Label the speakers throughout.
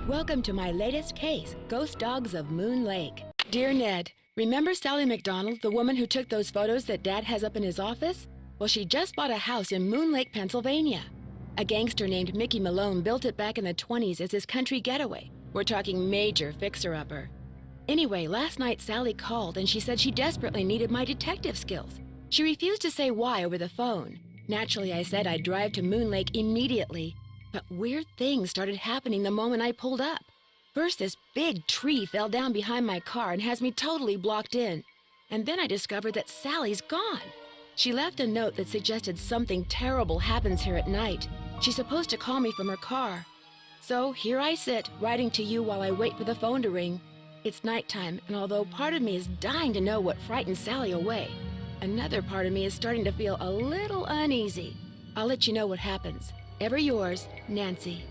Speaker 1: Welcome to my latest case, Ghost Dogs of Moon Lake. Dear Ned, remember Sally McDonald, the woman who took those photos that Dad has up in his office? Well, she just bought a house in Moon Lake, Pennsylvania. A gangster named Mickey Malone built it back in the 20s as his country getaway. We're talking major fixer-upper. Anyway, last night Sally called and she said she desperately needed my detective skills. She refused to say why over the phone. Naturally, I said I'd drive to Moon Lake immediately. But weird things started happening the moment I pulled up. First, this big tree fell down behind my car and has me totally blocked in. And then I discovered that Sally's gone. She left a note that suggested something terrible happens here at night. She's supposed to call me from her car. So here I sit, writing to you while I wait for the phone to ring. It's nighttime, and although part of me is dying to know what frightened Sally away, another part of me is starting to feel a little uneasy. I'll let you know what happens. Ever yours, Nancy.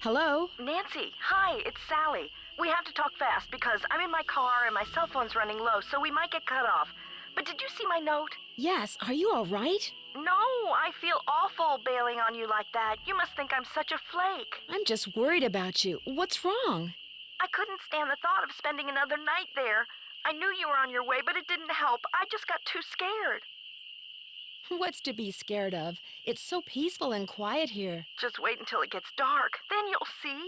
Speaker 1: Hello?
Speaker 2: Nancy, hi, it's Sally. We have to talk fast because I'm in my car and my cell phone's running low, so we might get cut off. But did you see my note?
Speaker 1: Yes, are you all right?
Speaker 2: No, I feel awful bailing on you like that. You must think I'm such a flake.
Speaker 1: I'm just worried about you. What's wrong?
Speaker 2: I couldn't stand the thought of spending another night there. I knew you were on your way, but it didn't help. I just got too scared.
Speaker 1: What's to be scared of? It's so peaceful and quiet here.
Speaker 2: Just wait until it gets dark. Then you'll see.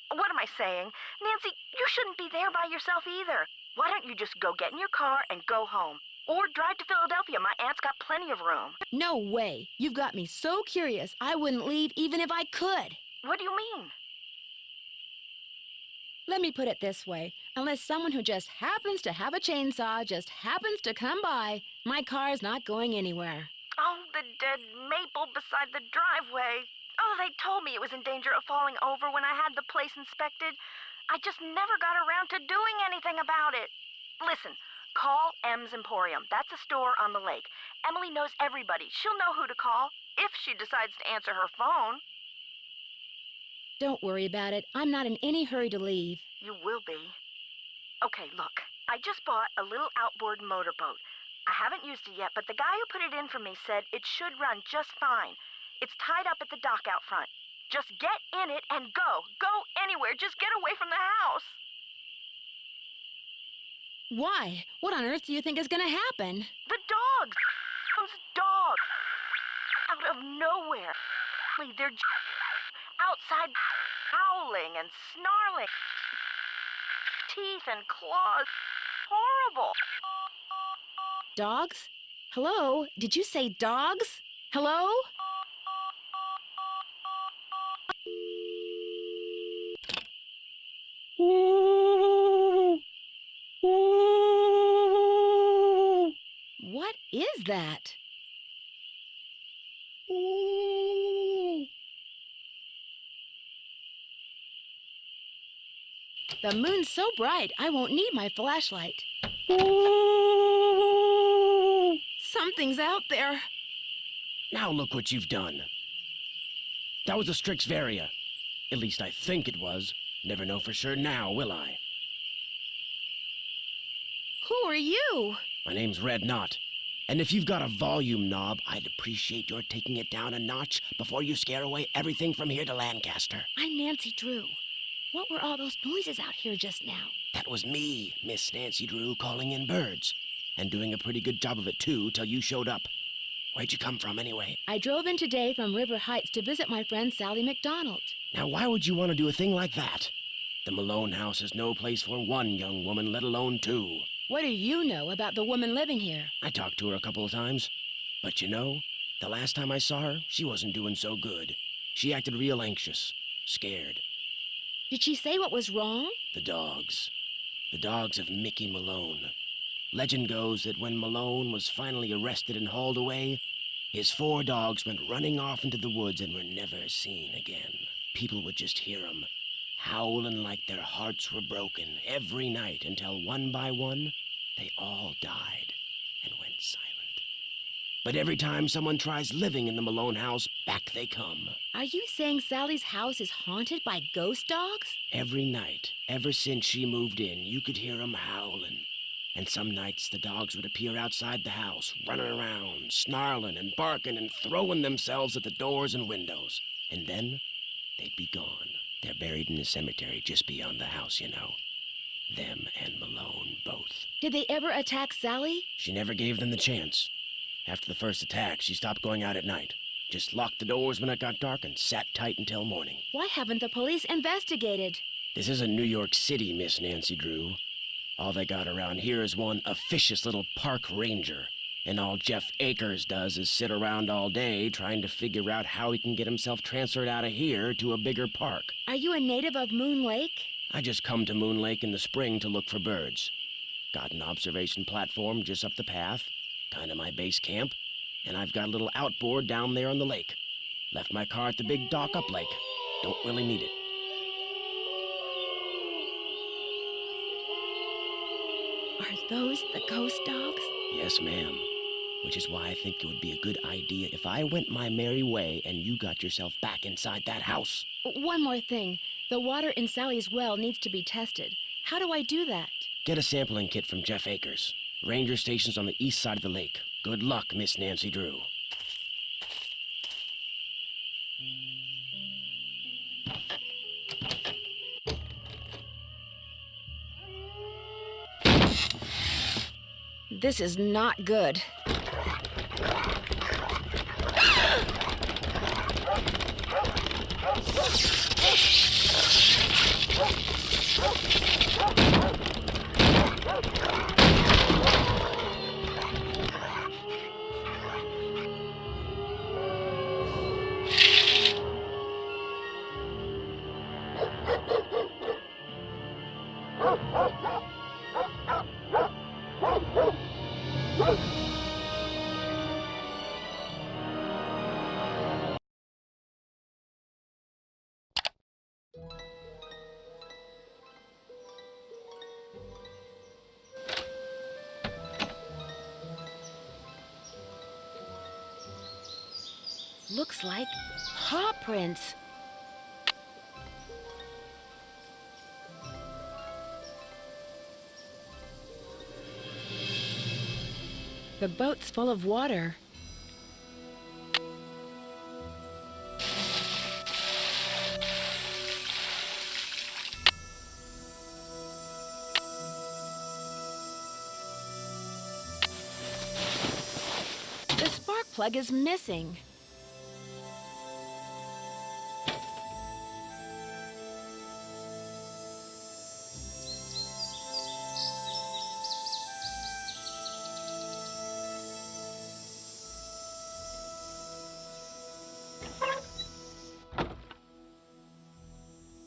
Speaker 2: What am I saying? Nancy, you shouldn't be there by yourself either. Why don't you just go get in your car and go home? Or drive to Philadelphia. My aunt's got plenty of room.
Speaker 1: No way. You've got me so curious, I wouldn't leave even if I could.
Speaker 2: What do you mean?
Speaker 1: Let me put it this way. Unless someone who just happens to have a chainsaw just happens to come by, my car's not going anywhere.
Speaker 2: Oh, the dead maple beside the driveway. Oh, they told me it was in danger of falling over when I had the place inspected. I just never got around to doing anything about it. Listen, call M's Emporium. That's a store on the lake. Emily knows everybody. She'll know who to call if she decides to answer her phone.
Speaker 1: Don't worry about it. I'm not in any hurry to leave.
Speaker 2: You will be. Okay, look. I just bought a little outboard motorboat. I haven't used it yet, but the guy who put it in for me said it should run just fine. It's tied up at the dock out front. Just get in it and go. Go anywhere. Just get away from the house.
Speaker 1: Why? What on earth do you think is going to happen?
Speaker 2: The dogs. Those dogs. Out of nowhere. They're outside howling and snarling. Teeth and claws. Horrible.
Speaker 1: Dogs? Hello? Did you say dogs? Hello? What is that? The moon's so bright, I won't need my flashlight. Something's out there.
Speaker 3: Now look what you've done. That was a Strixvaria. At least I think it was. Never know for sure now, will I?
Speaker 1: Who are you?
Speaker 3: My name's Red Knot. And if you've got a volume knob, I'd appreciate your taking it down a notch before you scare away everything from here to Lancaster.
Speaker 1: I'm Nancy Drew. What were all those noises out here just now?
Speaker 3: That was me, Miss Nancy Drew, calling in birds. And doing a pretty good job of it, too, till you showed up. Where'd you come from, anyway?
Speaker 1: I drove in today from River Heights to visit my friend Sally McDonald.
Speaker 3: Now, why would you want to do a thing like that? The Malone house is no place for one young woman, let alone two.
Speaker 1: What do you know about the woman living here?
Speaker 3: I talked to her a couple of times. But you know, the last time I saw her, she wasn't doing so good. She acted real anxious, scared.
Speaker 1: Did she say what was wrong?
Speaker 3: The dogs. The dogs of Mickey Malone. Legend goes that when Malone was finally arrested and hauled away, his 4 dogs went running off into the woods and were never seen again. People would just hear 'em, howling like their hearts were broken every night until one by one, they all died and went silent. But every time someone tries living in the Malone house, back they come.
Speaker 1: Are you saying Sally's house is haunted by ghost dogs?
Speaker 3: Every night, ever since she moved in, you could hear 'em howling. And some nights the dogs would appear outside the house, running around, snarling and barking and throwing themselves at the doors and windows. And then they'd be gone. They're buried in the cemetery just beyond the house, you know. Them and Malone both.
Speaker 1: Did they ever attack Sally?
Speaker 3: She never gave them the chance. After the first attack, she stopped going out at night. Just locked the doors when it got dark and sat tight until morning.
Speaker 1: Why haven't the police investigated?
Speaker 3: This isn't New York City, Miss Nancy Drew. All they got around here is one officious little park ranger. And all Jeff Akers does is sit around all day trying to figure out how he can get himself transferred out of here to a bigger park.
Speaker 1: Are you a native of Moon Lake?
Speaker 3: I just come to Moon Lake in the spring to look for birds. Got an observation platform just up the path, kind of my base camp, and I've got a little outboard down there on the lake. Left my car at the big dock up lake. Don't really need it.
Speaker 1: Are those the ghost dogs?
Speaker 3: Yes, ma'am. Which is why I think it would be a good idea if I went my merry way and you got yourself back inside that house.
Speaker 1: One more thing. The water in Sally's well needs to be tested. How do I do that?
Speaker 3: Get a sampling kit from Jeff Akers. Ranger station's on the east side of the lake. Good luck, Miss Nancy Drew.
Speaker 1: This is not good. Looks like paw prints. The boat's full of water. The spark plug is missing.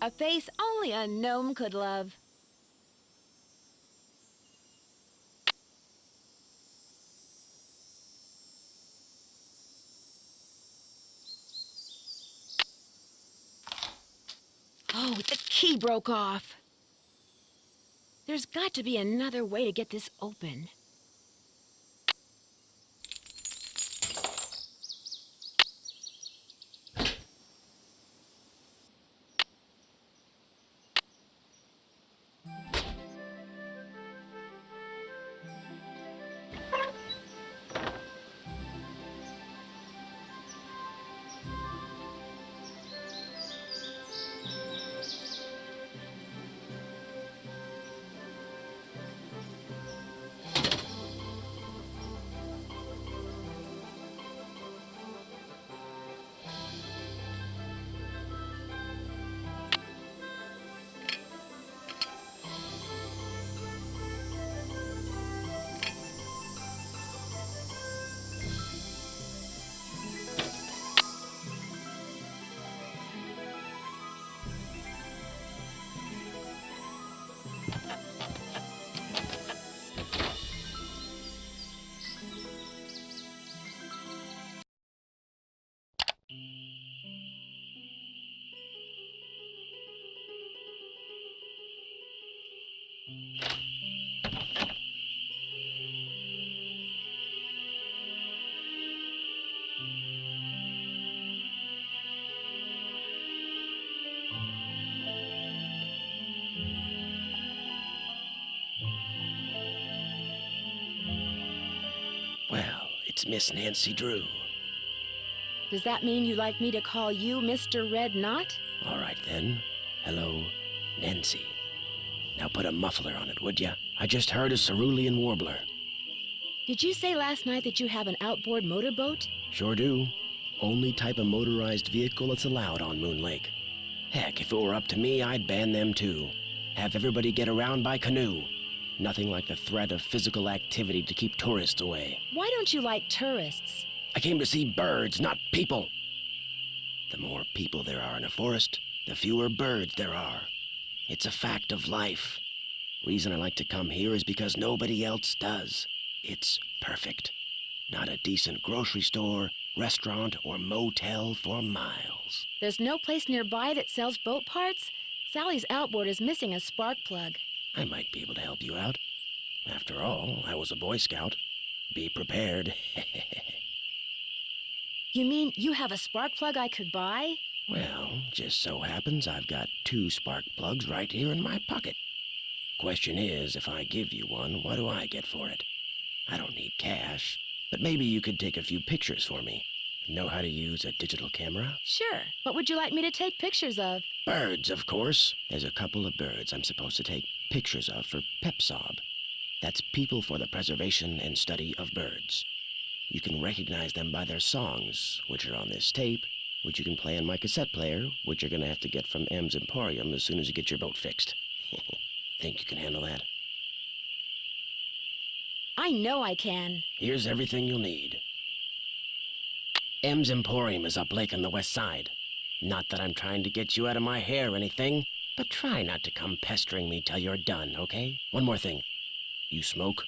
Speaker 1: A face only a gnome could love. Oh, the key broke off. There's got to be another way to get this open.
Speaker 3: It's Miss Nancy Drew.
Speaker 1: Does that mean you'd like me to call you Mr. Red Knot?
Speaker 3: All right, then. Hello, Nancy. Now put a muffler on it, would ya? I just heard a cerulean warbler.
Speaker 1: Did you say last night that you have an outboard motorboat?
Speaker 3: Sure do. Only type of motorized vehicle that's allowed on Moon Lake. Heck, if it were up to me, I'd ban them too. Have everybody get around by canoe. Nothing like the threat of physical activity to keep tourists away.
Speaker 1: Why don't you like tourists?
Speaker 3: I came to see birds, not people. The more people there are in a forest, the fewer birds there are. It's a fact of life. Reason I like to come here is because nobody else does. It's perfect. Not a decent grocery store, restaurant, or motel for miles.
Speaker 1: There's no place nearby that sells boat parts? Sally's outboard is missing a spark plug.
Speaker 3: I might be able to help you out. After all, I was a Boy Scout. Be prepared.
Speaker 1: You mean you have a spark plug I could buy?
Speaker 3: Well, just so happens I've got 2 spark plugs right here in my pocket. Question is, if I give you one, what do I get for it? I don't need cash, but maybe you could take a few pictures for me. Know how to use a digital camera?
Speaker 1: Sure. What would you like me to take pictures of?
Speaker 3: Birds, of course. There's a couple of birds I'm supposed to take pictures of for PEPSOB. That's People for the Preservation and Study of Birds. You can recognize them by their songs, which are on this tape, which you can play on my cassette player, which you're going to have to get from M's Emporium as soon as you get your boat fixed. Think you can handle that?
Speaker 1: I know I can.
Speaker 3: Here's everything you'll need. M's Emporium is up lake on the west side. Not that I'm trying to get you out of my hair or anything, but try not to come pestering me till you're done, okay? One more thing. You smoke?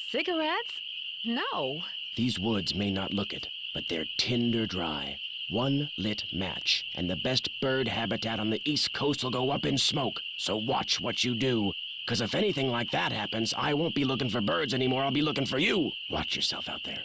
Speaker 1: Cigarettes? No.
Speaker 3: These woods may not look it, but they're tinder dry. One lit match, and the best bird habitat on the East Coast will go up in smoke. So watch what you do. 'Cause if anything like that happens, I won't be looking for birds anymore. I'll be looking for you. Watch yourself out there.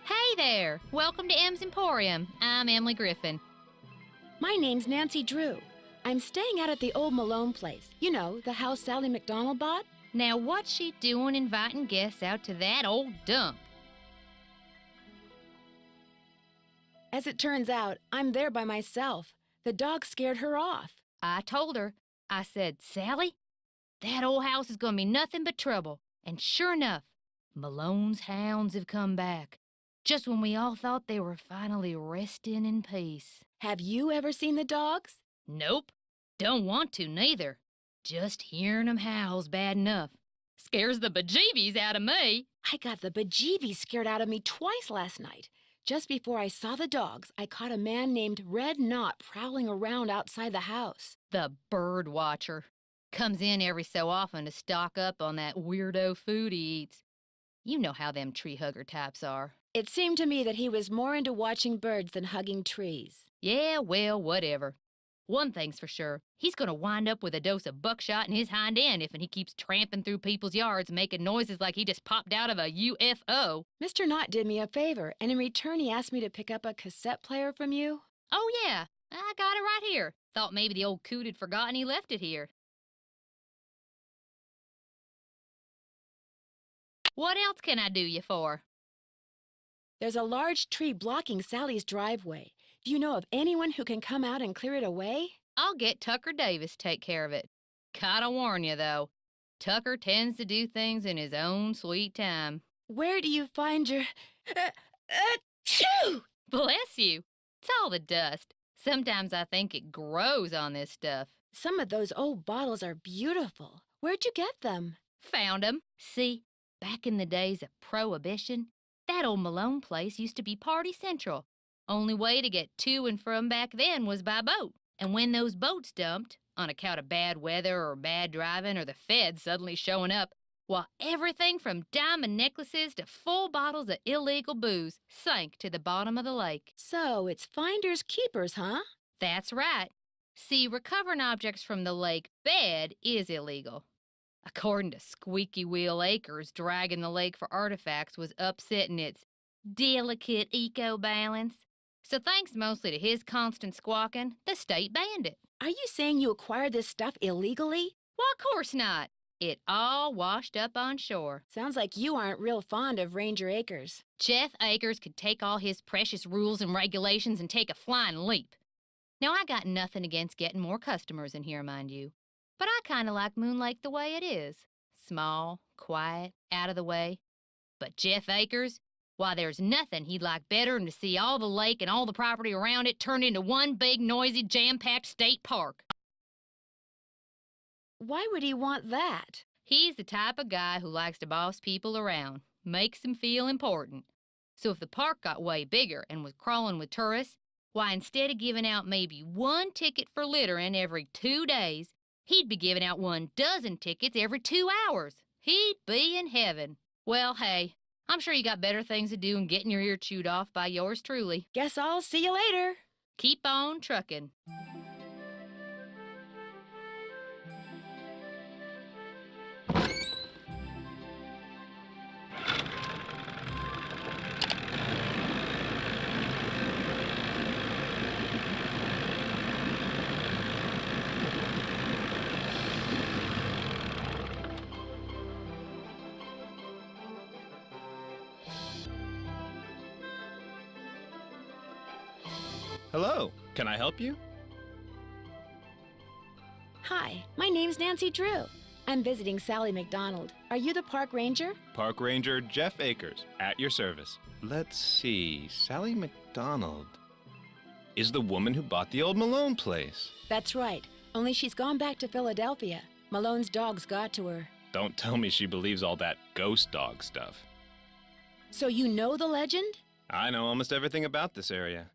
Speaker 4: Hey there! Welcome to M's Emporium. I'm Emily Griffin.
Speaker 1: My name's Nancy Drew. I'm staying out at the old Malone place. You know, the house Sally McDonald bought?
Speaker 4: Now, what's she doing inviting guests out to that old dump?
Speaker 1: As it turns out, I'm there by myself. The dog scared her off.
Speaker 4: I told her, I said, Sally, that old house is gonna be nothing but trouble. And sure enough, Malone's hounds have come back. Just when we all thought they were finally resting in peace.
Speaker 1: Have you ever seen the dogs?
Speaker 4: Nope. Don't want to, neither. Just hearing 'em howl's bad enough. Scares the bejeebies out of me.
Speaker 1: I got the bejeebies scared out of me twice last night. Just before I saw the dogs, I caught a man named Red Knot prowling around outside the house.
Speaker 4: The bird watcher. Comes in every so often to stock up on that weirdo food he eats. You know how them tree hugger types are.
Speaker 1: It seemed to me that he was more into watching birds than hugging trees.
Speaker 4: Yeah, well, whatever. One thing's for sure, he's gonna wind up with a dose of buckshot in his hind end if he keeps tramping through people's yards making noises like he just popped out of a UFO.
Speaker 1: Mr. Knott did me a favor, and in return he asked me to pick up a cassette player from you.
Speaker 4: Oh yeah, I got it right here. Thought maybe the old coot had forgotten he left it here. What else can I do you for?
Speaker 1: There's a large tree blocking Sally's driveway. Do you know of anyone who can come out and clear it away?
Speaker 4: I'll get Tucker Davis to take care of it. Gotta warn you, though. Tucker tends to do things in his own sweet time.
Speaker 1: Where do you find your... Achoo!
Speaker 4: Bless you. It's all the dust. Sometimes I think it grows on this stuff.
Speaker 1: Some of those old bottles are beautiful. Where'd you get them?
Speaker 4: Found 'em. See, back in the days of Prohibition, that old Malone place used to be Party Central. Only way to get to and from back then was by boat. And when those boats dumped, on account of bad weather or bad driving or the feds suddenly showing up, well, everything from diamond necklaces to full bottles of illegal booze sank to the bottom of the lake.
Speaker 1: So it's finders keepers, huh?
Speaker 4: That's right. See, recovering objects from the lake bed is illegal. According to Squeaky Wheel Acres, dragging the lake for artifacts was upsetting its delicate eco-balance. So thanks mostly to his constant squawking, the state banned it.
Speaker 1: Are you saying you acquired this stuff illegally?
Speaker 4: Well, of course not. It all washed up on shore.
Speaker 1: Sounds like you aren't real fond of Ranger Acres.
Speaker 4: Jeff Akers could take all his precious rules and regulations and take a flying leap. Now, I got nothing against getting more customers in here, mind you. But I kind of like Moon Lake the way it is. Small, quiet, out of the way. But Jeff Akers, why, there's nothing he'd like better than to see all the lake and all the property around it turned into one big, noisy, jam-packed state park.
Speaker 1: Why would he want that?
Speaker 4: He's the type of guy who likes to boss people around, makes them feel important. So if the park got way bigger and was crawling with tourists, why, instead of giving out maybe one ticket for littering every 2 days, he'd be giving out 12 tickets every 2 hours. He'd be in heaven. Well, hey, I'm sure you got better things to do than getting your ear chewed off by yours truly.
Speaker 1: Guess I'll see you later.
Speaker 4: Keep on trucking.
Speaker 5: Hello, can I help you?
Speaker 1: Hi, my name's Nancy Drew. I'm visiting Sally McDonald. Are you the park ranger?
Speaker 5: Park Ranger Jeff Akers, at your service. Let's see, Sally McDonald is the woman who bought the old Malone place.
Speaker 1: That's right, only she's gone back to Philadelphia. Malone's dogs got to her.
Speaker 5: Don't tell me she believes all that ghost dog stuff.
Speaker 1: So you know the legend?
Speaker 5: I know almost everything about this area.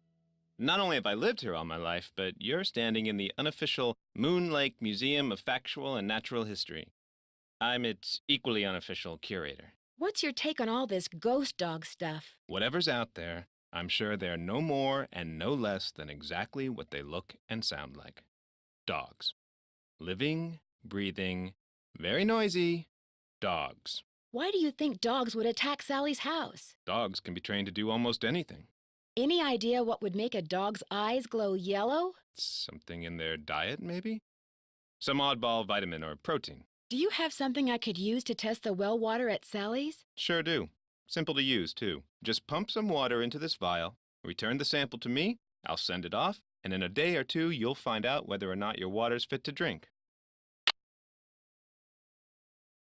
Speaker 5: Not only have I lived here all my life, but you're standing in the unofficial Moon Lake Museum of Factual and Natural History. I'm its equally unofficial curator.
Speaker 1: What's your take on all this ghost dog stuff?
Speaker 5: Whatever's out there, I'm sure they're no more and no less than exactly what they look and sound like. Dogs. Living, breathing, very noisy dogs.
Speaker 1: Why do you think dogs would attack Sally's house?
Speaker 5: Dogs can be trained to do almost anything.
Speaker 1: Any idea what would make a dog's eyes glow yellow?
Speaker 5: Something in their diet, maybe? Some oddball vitamin or protein.
Speaker 1: Do you have something I could use to test the well water at Sally's?
Speaker 5: Sure do. Simple to use, too. Just pump some water into this vial, return the sample to me, I'll send it off, and in a day or two you'll find out whether or not your water's fit to drink.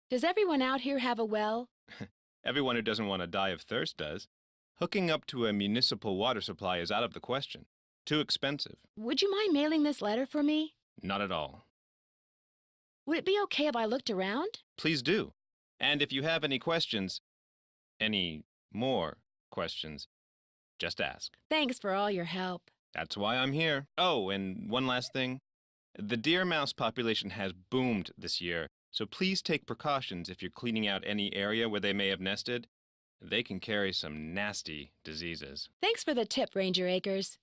Speaker 1: Does everyone out here have a well?
Speaker 5: Everyone who doesn't want to die of thirst does. Hooking up to a municipal water supply is out of the question. Too expensive.
Speaker 1: Would you mind mailing this letter for me?
Speaker 5: Not at all.
Speaker 1: Would it be okay if I looked around?
Speaker 5: Please do. And if you have any questions, any more questions, just ask.
Speaker 1: Thanks for all your help.
Speaker 5: That's why I'm here. Oh, and one last thing. The deer mouse population has boomed this year, so please take precautions if you're cleaning out any area where they may have nested. They can carry some nasty diseases.
Speaker 1: Thanks for the tip, Ranger Acres.